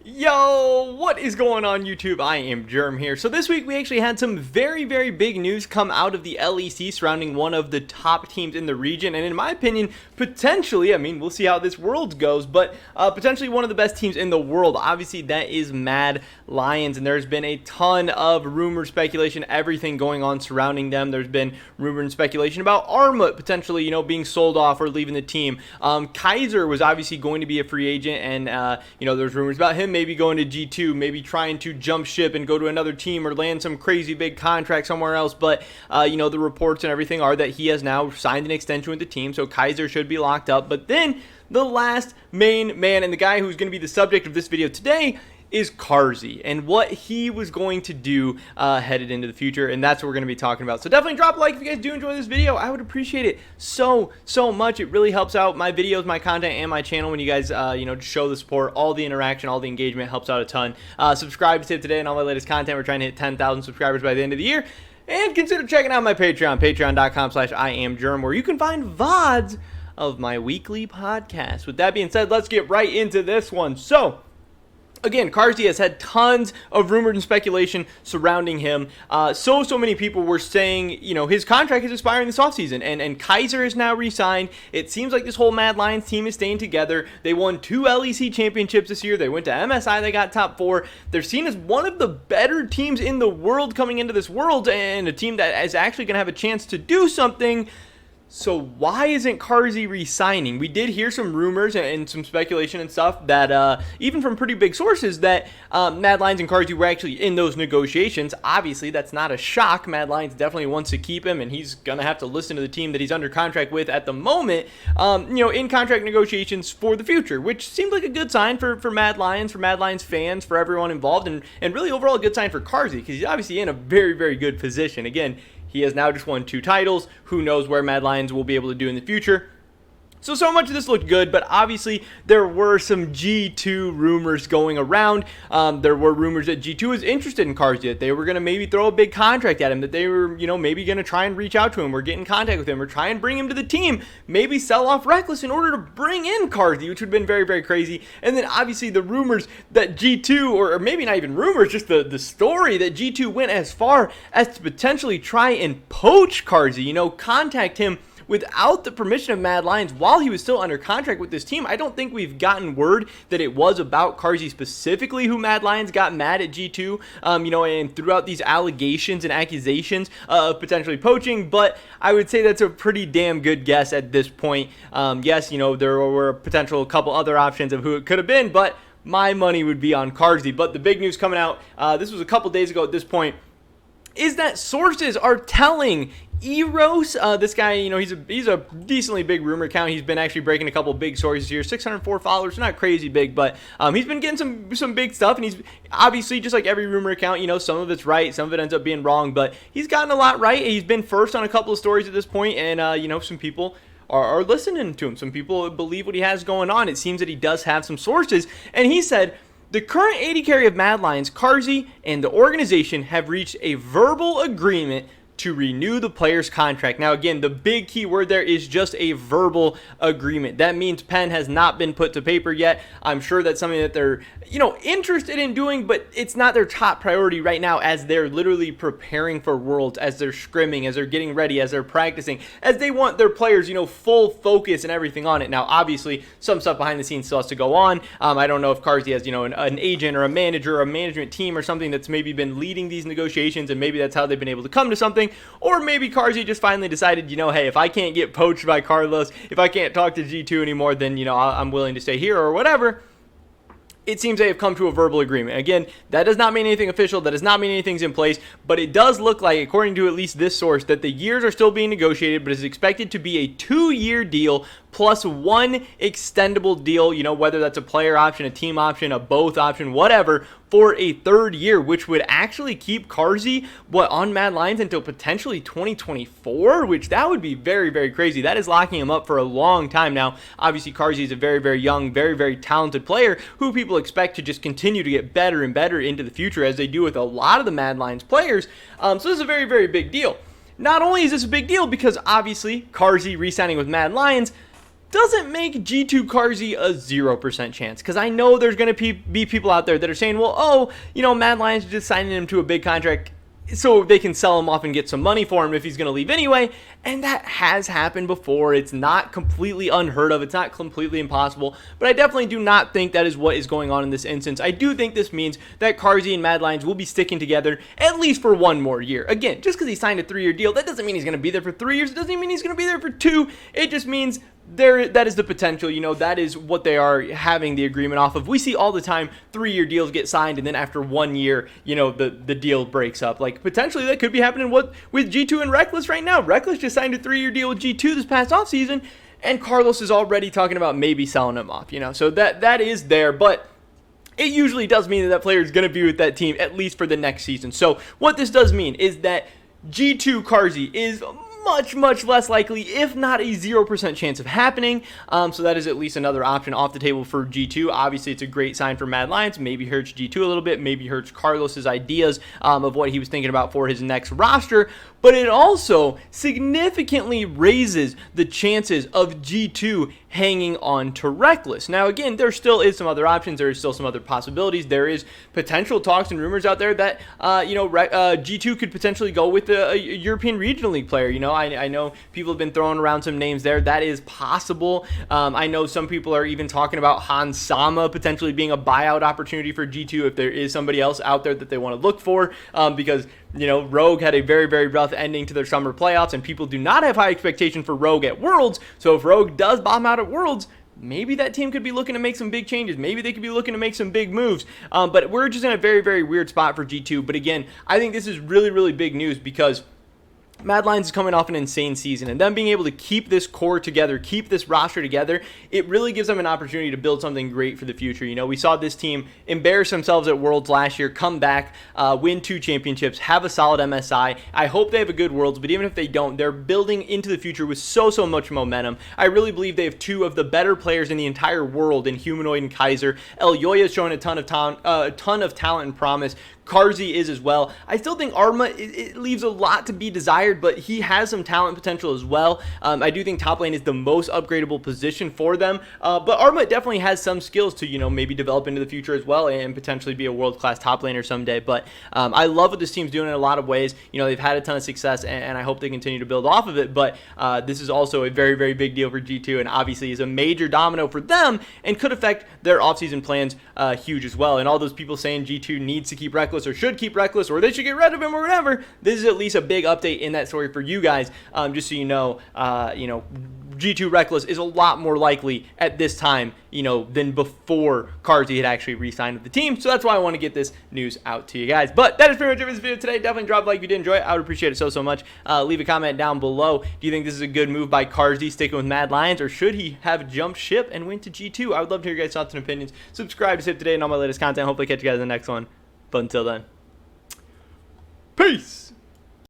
Yo, what is going on YouTube? I am Germ here. So this week we actually had some very big news come out of the LEC surrounding one of the top teams in the region, and in my opinion, potentially, I mean, we'll see how this world goes, but potentially one of the best teams in the world. Obviously, that is Mad Lions, and there's been a ton of rumor, speculation, everything going on surrounding them. There's been rumor and speculation about Armut potentially, being sold off or leaving the team. Carrzy was obviously going to be a free agent, and there's rumors about him maybe going to G2, maybe trying to jump ship and go to another team or land some crazy big contract somewhere else. But, the reports and everything are that he has now signed an extension with the team, so Carrzy should be locked up. But then the last main man and the guy who's going to be the subject of this video today is Carrzy and what he was going to do headed into the future, and that's what we're going to be talking about. So definitely drop a like if you guys do enjoy this video. I would appreciate it so much. It really helps out my videos, my content, and my channel when you guys show the support. All the interaction, all the engagement helps out a ton. Subscribe to today and all my latest content. We're trying to hit 10,000 subscribers by the end of the year, and consider checking out my Patreon, patreon.com/IamGerm, where you can find VODs of my weekly podcast. With that being said, let's get right into this one. So again, Carrzy has had tons of rumors and speculation surrounding him. So many people were saying, his contract is expiring this offseason, and Carrzy is now re-signed. It seems like this whole Mad Lions team is staying together. They won 2 LEC championships this year. They went to MSI. They got top 4. They're seen as one of the better teams in the world coming into this world, and a team that is actually going to have a chance to do something. So why isn't Carrzy re-signing? We did hear some rumors and some speculation and stuff that even from pretty big sources that Mad Lions and Carrzy were actually in those negotiations. Obviously, that's not a shock. Mad Lions definitely wants to keep him, and he's going to have to listen to the team that he's under contract with at the moment, in contract negotiations for the future, which seemed like a good sign for Mad Lions fans, for everyone involved, and really overall a good sign for Carrzy because he's obviously in a very good position. Again, he has now just won 2 titles. Who knows where Mad Lions will be able to do in the future. So much of this looked good, but obviously there were some G2 rumors going around. There were rumors that G2 was interested in Carrzy, that they were going to maybe throw a big contract at him, that they were, maybe going to try and reach out to him or get in contact with him or try and bring him to the team, maybe sell off Reckless in order to bring in Carrzy, which would have been very crazy. And then obviously the rumors that G2, or maybe not even rumors, just the story that G2 went as far as to potentially try and poach Carrzy, contact him without the permission of Mad Lions while he was still under contract with this team. I don't think we've gotten word that it was about Carrzy specifically who Mad Lions got mad at G2, and throughout these allegations and accusations of potentially poaching, but I would say that's a pretty damn good guess at this point. Yes, there were a potential couple other options of who it could have been, but my money would be on Carrzy. But the big news coming out, this was a couple days ago at this point, is that sources are telling Eros, this guy, he's a decently big rumor count. He's been actually breaking a couple big stories here. 604 followers, not crazy big, but he's been getting some big stuff, and he's obviously, just like every rumor account, some of it's right, some of it ends up being wrong, but he's gotten a lot right. He's been first on a couple of stories at this point, and some people are listening to him. Some people believe what he has going on. It seems that he does have some sources, and he said the current AD carry of Mad Lions, Carrzy, and the organization have reached a verbal agreement to renew the player's contract. Now, again, the big key word there is just a verbal agreement. That means pen has not been put to paper yet. I'm sure that's something that they're, interested in doing, but it's not their top priority right now as they're literally preparing for Worlds, as they're scrimming, as they're getting ready, as they're practicing, as they want their players, full focus and everything on it. Now, obviously, some stuff behind the scenes still has to go on. I don't know if Carrzy has, an agent or a manager or a management team or something that's maybe been leading these negotiations, and maybe that's how they've been able to come to something. Or maybe Carrzy just finally decided, hey, if I can't get poached by Carlos, if I can't talk to G2 anymore, then, I'm willing to stay here or whatever. It seems they have come to a verbal agreement. Again, that does not mean anything official. That does not mean anything's in place. But it does look like, according to at least this source, that the years are still being negotiated, but is expected to be a 2-year deal plus 1 extendable deal, whether that's a player option, a team option, a both option, whatever, for a 3rd year, which would actually keep Carrzy, on Mad Lions until potentially 2024, which that would be very crazy. That is locking him up for a long time now. Obviously, Carrzy is a very young, very talented player who people expect to just continue to get better and better into the future, as they do with a lot of the Mad Lions players. So this is a very big deal. Not only is this a big deal because obviously Carrzy re-signing with Mad Lions, doesn't make G2 Carrzy a 0% chance, because I know there's going to be people out there that are saying, well, oh, Mad Lions are just signing him to a big contract so they can sell him off and get some money for him if he's going to leave anyway, and that has happened before. It's not completely unheard of. It's not completely impossible, but I definitely do not think that is what is going on in this instance. I do think this means that Carrzy and Mad Lions will be sticking together at least for one more year. Again, just because he signed a 3-year deal, that doesn't mean he's going to be there for 3 years. It doesn't even mean he's going to be there for 2. It just means that is the potential. That is what they are having the agreement off of. We see all the time 3-year deals get signed, and then after 1 year, the deal breaks up. Like, potentially that could be happening with G2 and Reckless right now. Reckless just signed a 3-year deal with G2 this past offseason, and Carlos is already talking about maybe selling him off. So that is there, but it usually does mean that player is going to be with that team at least for the next season. So what this does mean is that G2 Carrzy is much less likely, if not a 0% chance of happening. So that is at least another option off the table for G2. Obviously, it's a great sign for Mad Lions. Maybe hurts G2 a little bit. Maybe hurts Carlos's ideas of what he was thinking about for his next roster. But it also significantly raises the chances of G2 hanging on to Reckless. Now, again, there still is some other options. There is still some other possibilities. There is potential talks and rumors out there that G2 could potentially go with a European Regional League player. I know people have been throwing around some names there. That is possible. I know some people are even talking about Hans Sama potentially being a buyout opportunity for G2 if there is somebody else out there that they want to look for, because Rogue had a very rough ending to their summer playoffs, and people do not have high expectation for Rogue at Worlds. So if Rogue does bottom out at Worlds, maybe that team could be looking to make some big changes. Maybe they could be looking to make some big moves. But we're just in a very weird spot for G2. But again, I think this is really big news, because Mad Lions is coming off an insane season, and them being able to keep this core together, keep this roster together, it really gives them an opportunity to build something great for the future. We saw this team embarrass themselves at Worlds last year, come back, win 2 championships, have a solid MSI. I hope they have a good Worlds, but even if they don't, they're building into the future with so much momentum. I really believe they have 2 of the better players in the entire world in Humanoid and Kaiser. El Yoya is showing a ton of talent and promise. Carrzy is as well. I still think Arma, it leaves a lot to be desired, but he has some talent potential as well. I do think top lane is the most upgradable position for them, but Arma definitely has some skills to, maybe develop into the future as well and potentially be a world-class top laner someday. But I love what this team's doing in a lot of ways. They've had a ton of success, and I hope they continue to build off of it, but this is also a very big deal for G2, and obviously is a major domino for them and could affect their offseason plans huge as well. And all those people saying G2 needs to keep Reckless or should keep Reckless or they should get rid of him or whatever, this is at least a big update in that story for you guys, just so G2 Reckless is a lot more likely at this time, than before Carrzy had actually re-signed with the team. So that's why I want to get this news out to you guys. But that is pretty much it for this video today. Definitely drop a like if you did enjoy it. I would appreciate it so much. Leave a comment down below. Do you think this is a good move by Carrzy sticking with Mad Lions, or should he have jumped ship and went to G2? I would love to hear your guys' thoughts and opinions. Subscribe to stay up to date on all my latest content. Hopefully catch you guys in the next one. But until then, peace!